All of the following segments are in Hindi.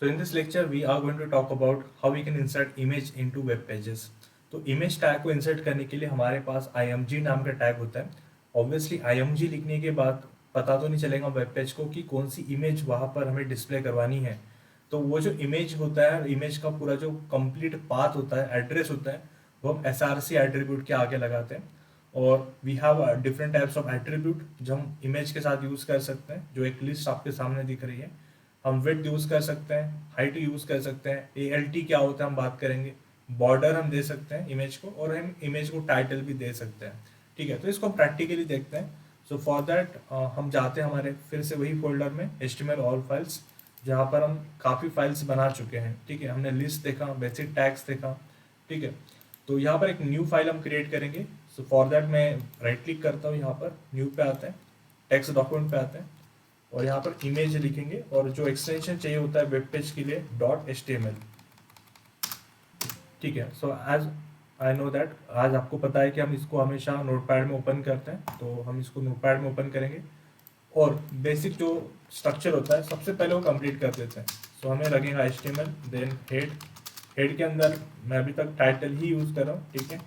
So in this lecture, we are going to talk about how we can insert image into web pages. तो इमेज टैग को इंसर्ट करने के लिए हमारे पास img नाम का टैग होता है. ऑब्वियसली img लिखने के बाद पता तो नहीं चलेगा वेब पेज को कि कौन सी इमेज वहाँ पर हमें डिस्प्ले करवानी है. तो वो जो इमेज होता है, इमेज का पूरा जो कंप्लीट पाथ होता है, एड्रेस होता है, वो हम src एट्रीब्यूट के आगे लगाते हैं. और we have different types of attribute जो हम इमेज के साथ यूज़ कर सकते हैं, जो एक लिस्ट आपके सामने दिख रही है. हम विड्थ यूज़ कर सकते हैं, हाइट यूज़ कर सकते हैं, ALT क्या होता है हम बात करेंगे, बॉर्डर हम दे सकते हैं इमेज को, और हम इमेज को टाइटल भी दे सकते हैं. ठीक है, तो इसको प्रैक्टिकली देखते हैं. सो फॉर दैट हम जाते हैं हमारे फिर से वही फोल्डर में HTML ऑल फाइल्स, जहाँ पर हम काफ़ी फाइल्स बना चुके हैं. ठीक है, हमने लिस्ट देखा, बेसिक टैग्स देखा. ठीक है, तो यहाँ पर एक न्यू फाइल हम क्रिएट करेंगे. सो फॉर दैट मैं राइट क्लिक करता हूँ, यहाँ पर न्यू पे आते हैं, टेक्स्ट डॉक्यूमेंट पे आते हैं, और यहाँ पर इमेज लिखेंगे, और जो एक्सटेंशन चाहिए होता है वेब पेज के लिए .html. ठीक है, so as I know that आज आपको पता है कि हम इसको हमेशा नोटपैड में ओपन करते हैं, तो हम इसको नोटपैड में ओपन करेंगे और बेसिक जो स्ट्रक्चर होता है सबसे पहले वो कंप्लीट कर देते हैं. सो हमें लगेगा HTML, देन हेड के अंदर मैं अभी तक टाइटल ही यूज़ कर रहा हूँ. ठीक है,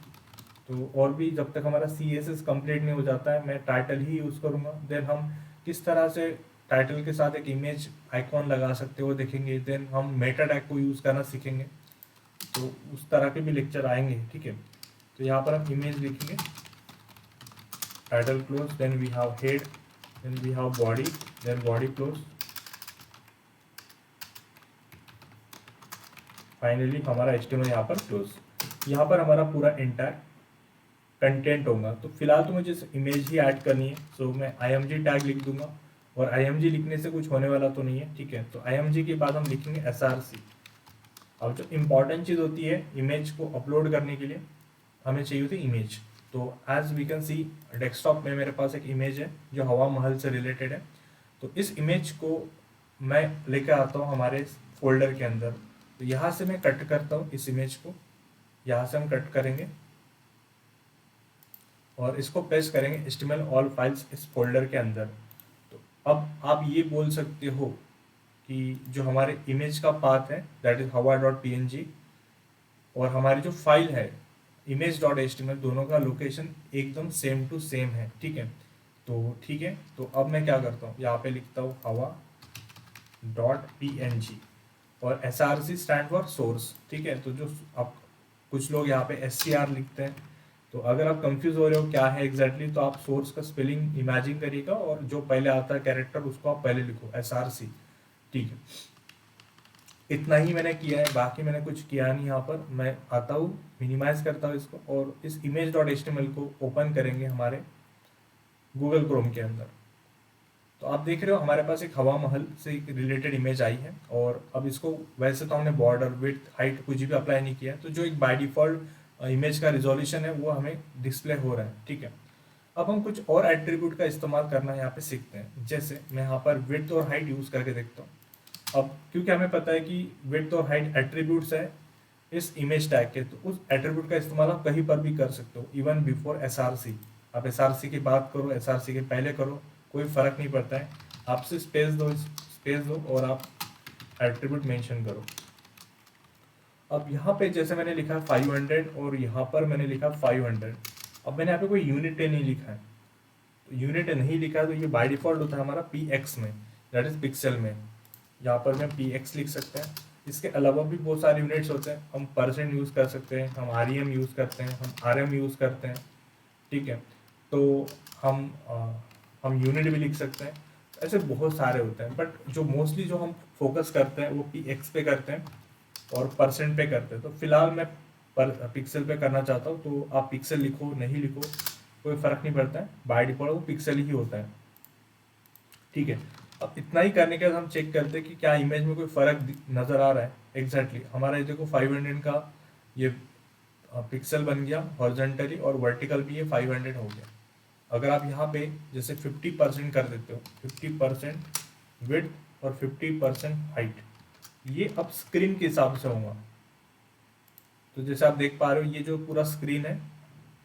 तो और भी जब तक हमारा CSS कंप्लीट नहीं हो जाता है मैं टाइटल ही यूज़ करूँगा. देन हम किस तरह से टाइटल के साथ एक इमेज आइकॉन लगा सकते हो देखेंगे. देन हम मेटा टैग को यूज़ करना सीखेंगे, तो उस तरह के भी लेक्चर आएंगे. ठीक है, तो यहाँ पर हम इमेज लिखेंगे, title close, then we have head, then we have body, then body close, finally हमारा HTML यहाँ पर क्लोज. यहाँ पर हमारा पूरा इंटायर कंटेंट होगा. तो फिलहाल तो मुझे इमेज ही ऐड करनी है, सो मैं img टैग लिख दूंगा, और img लिखने से कुछ होने वाला तो नहीं है. ठीक है, तो img के बाद हम लिखेंगे src. अब जो इम्पॉर्टेंट चीज़ होती है इमेज को अपलोड करने के लिए, हमें चाहिए होती है इमेज. तो as we can see desktop में मेरे पास एक इमेज है जो हवा महल से रिलेटेड है. तो इस इमेज को मैं लेकर आता हूँ हमारे फोल्डर के अंदर. तो यहाँ से मैं कट करता हूँ इस इमेज को, यहाँ से हम कट करेंगे और इसको पेस्ट करेंगे HTML ऑल फाइल्स इस फोल्डर के अंदर. तो अब आप ये बोल सकते हो कि जो हमारे इमेज का पाथ है दैट इज hawa.png, और हमारी जो फाइल है image.html, दोनों का लोकेशन एकदम सेम टू सेम है. ठीक है, तो ठीक है, तो अब मैं क्या करता हूँ, यहाँ पे लिखता हूँ hawa.png, और src स्टैंड फॉर सोर्स. ठीक है, तो जो आप कुछ लोग यहाँ पे SCR लिखते हैं, तो अगर आप कंफ्यूज हो रहे हो क्या है एग्जैक्टली, तो आप सोर्स का स्पेलिंग इमेजिन करिएगा और जो पहले आता है कैरेक्टर उसको आप पहले लिखो SRC. ठीक है, इतना ही मैंने किया है, बाकी मैंने कुछ किया नहीं. यहाँ पर मैं आता हूँ, मिनिमाइज करता हूँ इसको, और इस image.html को ओपन करेंगे हमारे गूगल क्रोम के अंदर. तो आप देख रहे हो हमारे पास एक हवा महल से रिलेटेड इमेज आई है, और अब इसको वैसे तो हमने बॉर्डर, विड्थ, हाइट कुछ भी अप्लाई नहीं किया है, तो जो एक बाय डिफॉल्ट इमेज का रिजोल्यूशन है वो हमें डिस्प्ले हो रहा है. ठीक है, अब हम कुछ और एट्रीब्यूट का इस्तेमाल करना यहाँ पे सीखते हैं. जैसे मैं यहाँ पर विड्थ और हाइट यूज़ करके देखता हूँ. अब क्योंकि हमें पता है कि विड्थ और हाइट एट्रीब्यूट्स है इस इमेज टैग के, तो उस एट्रीब्यूट का इस्तेमाल आप कहीं पर भी कर सकते हो, इवन बिफोर SRC. आप SRC की बात करो, SRC के पहले करो, कोई फ़र्क नहीं पड़ता है. आपसे स्पेस दो और आप एट्रीब्यूट मेंशन करो. अब यहाँ पे जैसे मैंने लिखा 500 और यहाँ पर मैंने लिखा 500. अब मैंने यहाँ पे कोई यूनिट नहीं लिखा है, तो यूनिट नहीं लिखा है तो ये बाय डिफॉल्ट होता है हमारा PX में, दैट इज पिक्सल में. यहाँ पर मैं PX लिख सकते हैं. इसके अलावा भी बहुत सारे यूनिट्स होते हैं, हम परसेंट यूज़ कर सकते हैं, हम REM यूज़ करते हैं, हम RM यूज़ करते हैं. ठीक है, तो हम यूनिट भी लिख सकते हैं. ऐसे बहुत सारे होते हैं, बट जो मोस्टली जो हम फोकस करते हैं वो PX पे करते हैं और परसेंट पे करते हैं. तो फिलहाल मैं पर पिक्सल पे करना चाहता हूँ, तो आप पिक्सल लिखो नहीं लिखो कोई फ़र्क नहीं पड़ता है, बाय डिफॉल्ट वो पिक्सल ही होता है. ठीक है, अब इतना ही करने के बाद हम चेक करते हैं कि क्या इमेज में कोई फ़र्क नज़र आ रहा है. एग्जैक्टली हमारा ये देखो 500 का ये पिक्सल बन गया हॉरिजॉन्टली, और वर्टिकल भी ये 500 हो गया. अगर आप यहाँ पे जैसे 50% कर देते हो, 50% विड्थ और 50% हाइट, ये अब स्क्रीन के हिसाब से होगा. तो जैसे आप देख पा रहे हो ये जो पूरा स्क्रीन है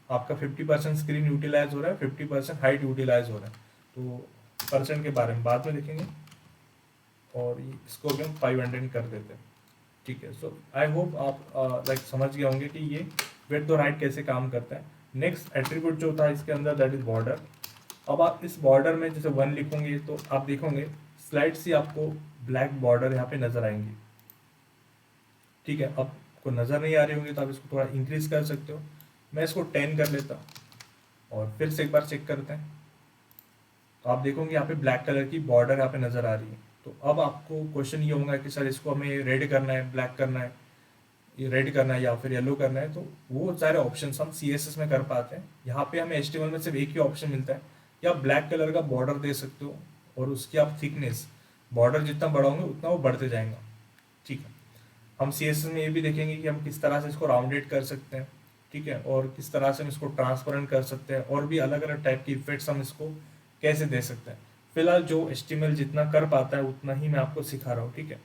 आपका 50% स्क्रीन यूटिलाइज हो रहा है, 50% हाइट यूटिलाइज हो रहा है. तो परसेंट के बारे में बाद में देखेंगे. और इसको भी हम 500 कर देते हैं, ठीक है। सो आई होप आप लाइक समझ गए होंगे कि ये विड्थ और हाइट कैसे काम करता है। नेक्स्ट एट्रीब्यूट जो था इसके अंदर दैट इज बॉर्डर। अब आप इस बॉर्डर में जैसे 1 लिखोगे तो आप देखोगे स्लाइड से आपको ब्लैक बॉर्डर यहाँ पे नजर आएंगी, ठीक है। आपको नजर नहीं आ रही होंगी तो आप इसको थोड़ा इंक्रीज कर सकते हो। मैं इसको 10 कर लेता हूँ और फिर से एक बार चेक करते हैं, तो आप देखोगे यहाँ पे ब्लैक कलर की बॉर्डर यहाँ पे नजर आ रही है। तो अब आपको क्वेश्चन ये होगा कि सर इसको हमें रेड करना है, ब्लैक करना है, ये रेड करना है या फिर येलो करना है, तो वो सारे ऑप्शंस हम CSS में कर पाते हैं। यहाँ पे हमें HTML में सिर्फ एक ही ऑप्शन मिलता है, या ब्लैक कलर का बॉर्डर दे सकते हो और उसकी आप थिकनेस, बॉर्डर जितना बढ़ाओगे उतना वो बढ़ते जाएगा, ठीक है। हम CSS में ये भी देखेंगे कि हम किस तरह से इसको राउंडेड कर सकते हैं, ठीक है, और किस तरह से हम इसको ट्रांसपेरेंट कर सकते हैं, और भी अलग अलग टाइप की इफेक्ट्स हम इसको कैसे दे सकते हैं। फिलहाल जो HTML जितना कर पाता है उतना ही मैं आपको सिखा रहा हूँ, ठीक है।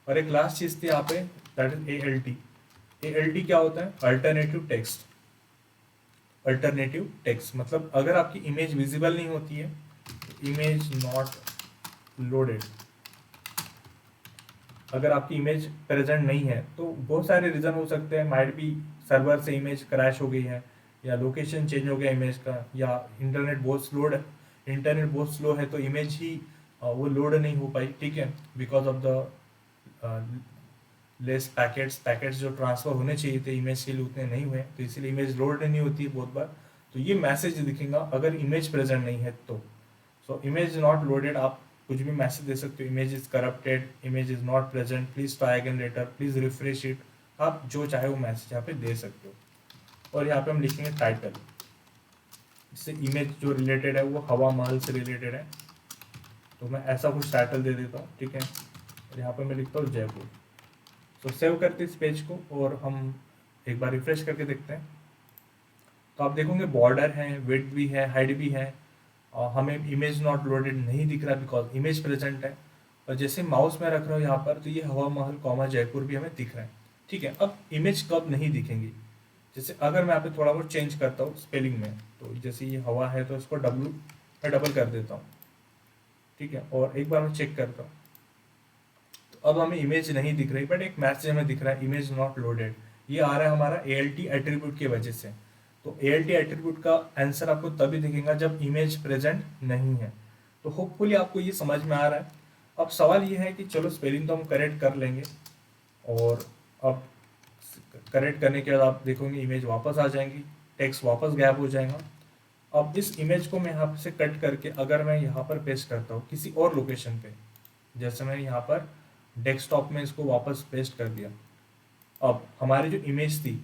और एक लास्ट चीज़ थी यहाँ पे, दैट इज ALT। ALT क्या होता है? Alternative text. अल्टरनेटिव टेक्स्ट मतलब अगर आपकी इमेज विजिबल नहीं होती है, इमेज नॉट लोडेड, अगर आपकी इमेज प्रेजेंट नहीं है तो बहुत सारे रीज़न हो सकते हैं। माइट बी सर्वर से इमेज क्रैश हो गई है, या लोकेशन चेंज हो गया इमेज का, या इंटरनेट बहुत स्लो है तो इमेज ही वो लोड नहीं हो पाई, ठीक है, because of the less packets जो ट्रांसफर होने चाहिए थे इमेज के लिए उतने नहीं हुए, तो इसीलिए इमेज लोड नहीं होती है बहुत बार। तो ये मैसेज दिखेगा अगर इमेज प्रेजेंट नहीं है तो। सो इमेज नॉट लोडेड, आप कुछ भी मैसेज दे सकते हो, image is corrupted, image is not present, please try again later, please refresh it, आप जो चाहे वो मैसेज यहाँ पे दे सकते हो। और यहाँ पे हम लिखेंगे टाइटल, इससे इमेज जो रिलेटेड है वो हवा महल से रिलेटेड है, तो मैं ऐसा कुछ टाइटल दे देता हूँ, ठीक है। और यहाँ पे मैं लिखता हूँ जयपुर। तो सेव करते इस पेज को और हम एक बार रिफ्रेश करके देखते हैं, तो आप देखोगे बॉर्डर है, विड्थ भी है, हाइट भी है, और हमें इमेज नॉट लोडेड नहीं दिख रहा बिकॉज इमेज प्रेजेंट है। और जैसे माउस में रख रहा हूँ यहाँ पर तो ये हवा महल कॉमा जयपुर भी हमें दिख रहा है, ठीक है। अब इमेज कब नहीं दिखेंगी, जैसे अगर मैं यहाँ पे थोड़ा बहुत चेंज करता हूँ स्पेलिंग में, तो जैसे ये हवा है तो इसको W मैं डबल कर देता हूँ, ठीक है, और एक बार मैं चेक करता हूँ, तो अब हमें इमेज नहीं दिख रही बट एक मैसेज हमें दिख रहा है इमेज नॉट लोडेड। ये आ रहा है हमारा ALT एट्रीब्यूट की वजह से। तो ALT एट्रीब्यूट का आंसर आपको तभी दिखेगा जब इमेज प्रेजेंट नहीं है। तो होपफुली आपको ये समझ में आ रहा है। अब सवाल ये है कि चलो स्पेलिंग तो हम करेक्ट कर लेंगे, और अब करेक्ट करने के बाद आप देखोगे इमेज वापस आ जाएंगी, टेक्स्ट वापस गायब हो जाएगा। अब इस इमेज को मैं यहाँ से कट करके अगर मैं यहाँ पर पेस्ट करता हूँ किसी और लोकेशन पे, जैसे मैं यहाँ पर डेस्कटॉप में इसको वापस पेस्ट कर दिया, अब हमारी जो इमेज थी,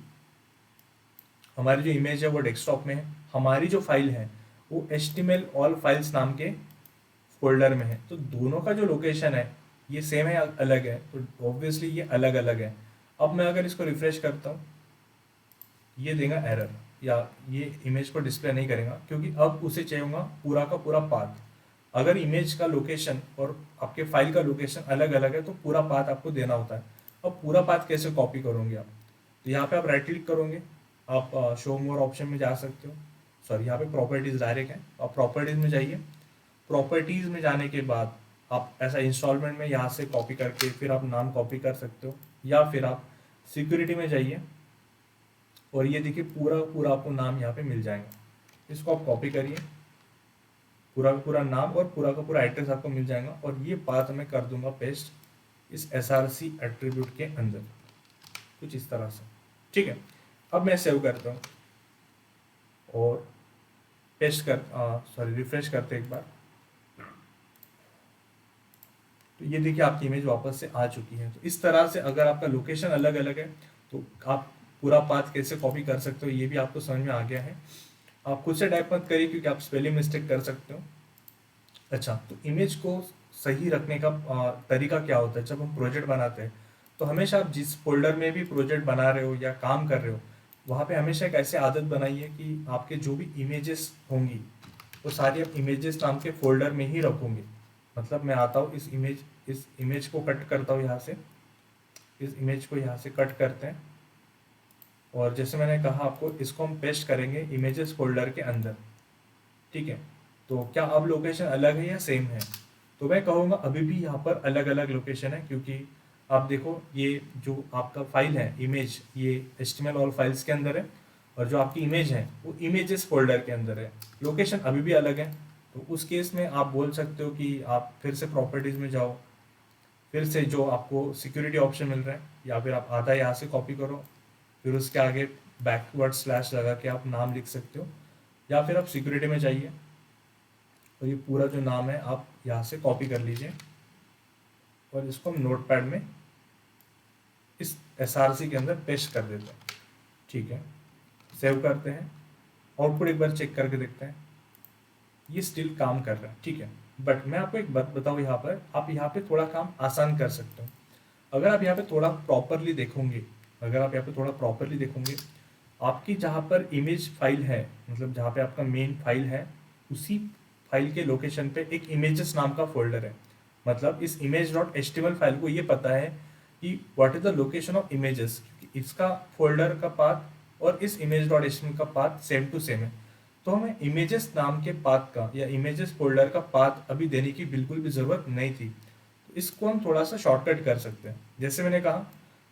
हमारी जो इमेज है वो डेस्कटॉप में है, हमारी जो फाइल है वो HTML ऑल फाइल्स नाम के फोल्डर में है। तो दोनों का जो लोकेशन है ये सेम है अलग है, तो ऑब्वियसली ये अलग अलग है। अब मैं अगर इसको रिफ्रेश करता हूँ ये देगा एरर, या ये इमेज को डिस्प्ले नहीं करेगा, क्योंकि अब उसे चाहिए होगा पूरा का पूरा पाथ। अगर इमेज का लोकेशन और आपके फाइल का लोकेशन अलग अलग है तो पूरा पाथ आपको देना होता है। अब पूरा पाथ कैसे कॉपी करोगे आप, तो यहाँ पे आप राइट क्लिक करोगे, आप शो मोर ऑप्शन में जा सकते हो, सॉरी यहाँ पे प्रॉपर्टीज डायरेक्ट है, आप प्रॉपर्टीज में जाइए। प्रॉपर्टीज में जाने के बाद आप ऐसा इंस्टॉलमेंट में यहाँ से कॉपी करके फिर आप नाम कॉपी कर सकते हो, या फिर आप सिक्योरिटी में जाइए और ये देखिए पूरा पूरा आपको नाम यहाँ पे मिल जाएगा। इसको आप कॉपी करिए, पूरा का पूरा नाम और पूरा का पूरा एड्रेस आपको मिल जाएगा, और ये पाथ मैं कर दूंगा पेस्ट इस SRC एट्रीब्यूट के अंदर कुछ इस तरह से, ठीक है। अब मैं सेव करता हूँ और पेस्ट कर रिफ्रेश करते एक बार, तो ये देखिए आपकी इमेज वापस से आ चुकी है। तो इस तरह से अगर आपका लोकेशन अलग अलग है तो आप पूरा पाथ कैसे कॉपी कर सकते हो ये भी आपको समझ में आ गया है। आप खुद से टाइप मत करिए क्योंकि आप स्पेलिंग मिस्टेक कर सकते हो। अच्छा, तो इमेज को सही रखने का तरीका क्या होता है जब हम प्रोजेक्ट बनाते हैं, तो हमेशा आप जिस फोल्डर में भी प्रोजेक्ट बना रहे हो या काम कर रहे हो वहाँ पे हमेशा एक ऐसी आदत बनाइए कि आपके जो भी इमेजेस होंगी वो सारी आप इमेजेस नाम के फोल्डर में ही रखोगे। मतलब मैं आता हूँ इस इमेज को कट करता हूँ यहाँ से, इस इमेज को यहाँ से कट करते हैं, और जैसे मैंने कहा आपको इसको हम पेस्ट करेंगे इमेजेस फोल्डर के अंदर, ठीक है। तो क्या अब लोकेशन अलग है या सेम है, तो मैं कहूँगा अभी भी यहाँ पर अलग अलग लोकेशन है, क्योंकि आप देखो ये जो आपका फाइल है इमेज, ये HTML ऑल फाइल्स के अंदर है, और जो आपकी इमेज है वो इमेजेस फोल्डर के अंदर है। लोकेशन अभी भी अलग है। तो उस केस में आप बोल सकते हो कि आप फिर से प्रॉपर्टीज में जाओ, फिर से जो आपको सिक्योरिटी ऑप्शन मिल रहा है, या फिर आप आधा यहाँ से कॉपी करो, फिर उसके आगे बैकवर्ड स्लैश लगा के आप नाम लिख सकते हो, या फिर आप सिक्योरिटी में जाइए और ये पूरा जो नाम है आप यहाँ से कॉपी कर लीजिए, और इसको हम नोटपैड में इस SRC के अंदर पेस्ट कर देते हैं। ठीक है, सेव करते हैं, आउटपुट एक बार चेक करके देखते हैं, ये स्टिल काम कर रहा है। ठीक है, बट मैं आपको एक बात बताऊँ, यहाँ पर आप यहाँ पे थोड़ा काम आसान कर सकते हो। अगर आप यहाँ पे थोड़ा प्रॉपरली देखोगे, आपकी जहाँ पर इमेज फाइल है, मतलब जहाँ पे आपका मेन फाइल है, उसी फाइल के लोकेशन पे एक इमेजेस नाम का फोल्डर है। मतलब इस image.html फाइल को ये पता है कि what is the location of images, क्योंकि इसका फोल्डर का पाथ और इस image.html का पाथ सेम टू सेम है। तो हमें इमेजेस नाम के पाथ का या इमेजेस फोल्डर का पाथ अभी देने की बिल्कुल भी ज़रूरत नहीं थी। तो इसको हम थोड़ा सा शॉर्टकट कर सकते हैं। जैसे मैंने कहा,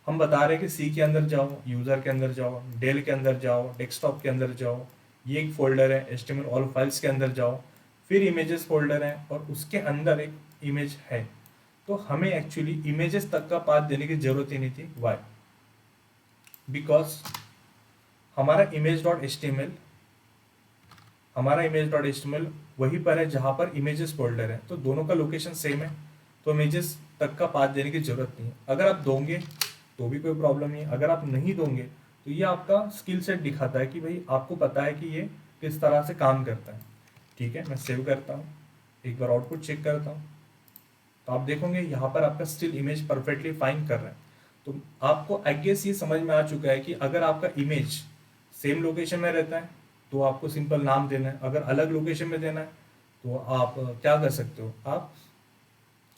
हम बता रहे हैं कि सी के अंदर जाओ, यूज़र के अंदर जाओ, डेल के अंदर जाओ, डेस्कटॉप के अंदर जाओ, ये एक फोल्डर है, HTML ऑल फाइल्स के अंदर जाओ, फिर इमेजेस फोल्डर है और उसके अंदर एक इमेज है। तो हमें एक्चुअली इमेजेस तक का पाथ देने की जरूरत ही नहीं थी। वाई? बिकॉज हमारा image.html वहीं पर है जहां पर इमेजेस फोल्डर है, तो दोनों का लोकेशन सेम है, तो इमेजेस तक का पाथ देने की जरूरत नहीं है। अगर आप दोगे तो भी कोई प्रॉब्लम नहीं है, अगर आप नहीं दोगे तो ये आपका स्किल सेट दिखाता है कि भाई आपको पता है कि ये किस तरह से काम करता है। ठीक है, मैं सेव करता हूँ, एक बार आउटपुट चेक करता हूँ, तो आप देखोगे यहाँ पर आपका स्टिल इमेज परफेक्टली फाइन कर रहा है। तो आपको आई गेस ये समझ में आ चुका है कि अगर आपका इमेज सेम लोकेशन में रहता है तो आपको सिंपल नाम देना है, अगर अलग लोकेशन में देना है तो आप क्या कर सकते हो, आप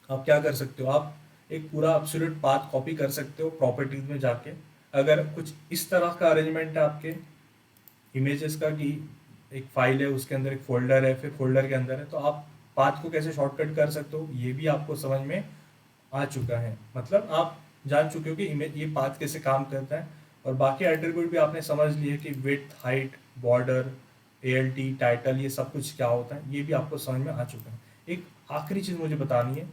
क्या कर सकते हो, आप एक पूरा एब्सोल्यूट पाथ कॉपी कर सकते हो प्रॉपर्टीज में जाके। अगर कुछ इस तरह का अरेंजमेंट है आपके इमेजेस का कि एक फाइल है, उसके अंदर एक फोल्डर है, फिर फोल्डर के अंदर है, तो आप पाथ को कैसे शॉर्टकट कर सकते हो ये भी आपको समझ में आ चुका है। मतलब आप जान चुके हो कि इमेज ये पाथ कैसे काम करता है, और बाकी एट्रीब्यूट भी आपने समझ लिए कि width, height, border, ALT, title, ये सब कुछ क्या होता है, ये भी आपको समझ में आ चुका है। एक आखिरी चीज़ मुझे बतानी है,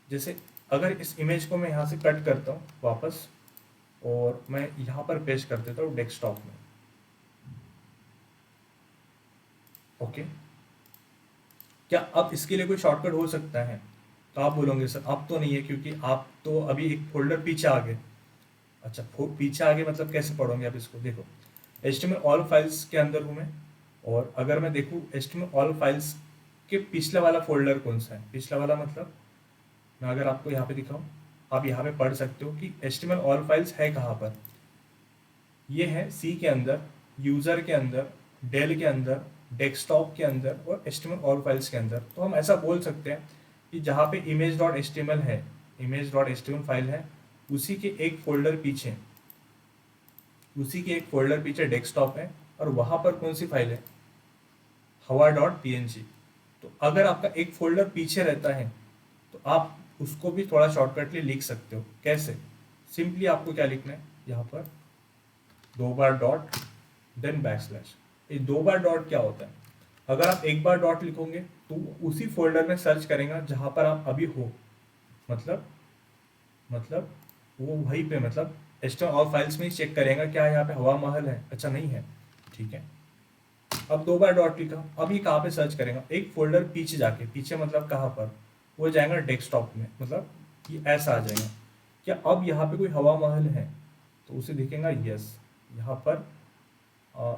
जैसे अगर इस इमेज को मैं यहाँ से कट करता हूँ वापस, और मैं यहाँ पर पेस्ट कर देता हूँ डेस्कटॉप में। ओके, क्या अब इसके लिए कोई शॉर्टकट हो सकता है? तो आप बोलोगे सर अब तो नहीं है, क्योंकि आप तो अभी एक फोल्डर पीछे आ गए। अच्छा, पीछे आ गए मतलब कैसे पढ़ोगे आप इसको? देखो, HTML ऑल फाइल्स के अंदर हूँ मैं, और अगर मैं देखूँ HTML ऑल फाइल्स के पिछला वाला फोल्डर कौन सा है, पिछला वाला मतलब मैं अगर आपको यहाँ पे दिखाऊँ, आप यहाँ पे पढ़ सकते हो कि HTML ऑल फाइल्स है कहाँ पर। ये है सी के अंदर, यूज़र के अंदर, डेल के अंदर, डेस्कटॉप के अंदर और HTML ऑल फाइल्स के अंदर। तो हम ऐसा बोल सकते हैं कि जहाँ पे image.html है, image.html फाइल है, उसी के एक फोल्डर पीछे डेस्कटॉप है, और वहाँ पर कौन सी फाइल है, hawa.png। तो अगर आपका एक फोल्डर पीछे रहता है तो आप उसको भी थोड़ा शॉर्टकटली लिख सकते हो। कैसे? सिंपली आपको क्या लिखना है, यहाँ पर 2 बार डॉट देन बैकस्लैश। ये 2 बार डॉट क्या होता है? अगर आप एक बार डॉट लिखोगे तो उसी फोल्डर में सर्च करेगा जहां पर आप अभी हो, मतलब वो वहीं पे, मतलब HTML ऑल फाइल्स में ही चेक करेगा क्या यहाँ पे हवा महल है। अच्छा, नहीं है, ठीक है। अब 2 बार डॉट लिखा, अब ये कहाँ पे सर्च करेगा, एक फोल्डर पीछे जाके, पीछे मतलब कहाँ पर, वो जाएगा डेस्कटॉप में, मतलब ये ऐसा आ जाएगा। क्या अब यहाँ पे कोई हवा महल है? तो उसे दिखेगा यस, यहाँ पर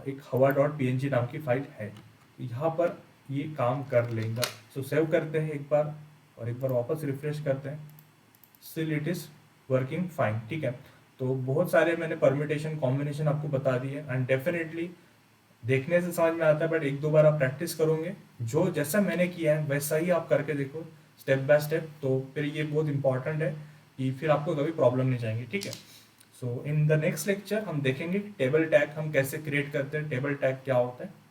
एक hawa.png नाम की फाइल है, तो यहाँ पर ये काम कर लेगा। सो सेव करते हैं एक बार, और एक बार वापस रिफ्रेश करते हैं, still it is working fine. ठीक है, तो बहुत सारे मैंने परम्यूटेशन कॉम्बिनेशन आपको बता दिए, एंड डेफिनेटली देखने से समझ में आता है, बट एक दो बार आप प्रैक्टिस करोगे, जो जैसा मैंने किया है वैसा ही आप करके देखो स्टेप बाय स्टेप, तो फिर ये बहुत इंपॉर्टेंट है कि फिर आपको कभी प्रॉब्लम नहीं जाएंगी। ठीक है, सो इन द नेक्स्ट लेक्चर हम देखेंगे टेबल टैग हम कैसे क्रिएट करते हैं, टेबल टैग क्या होता है।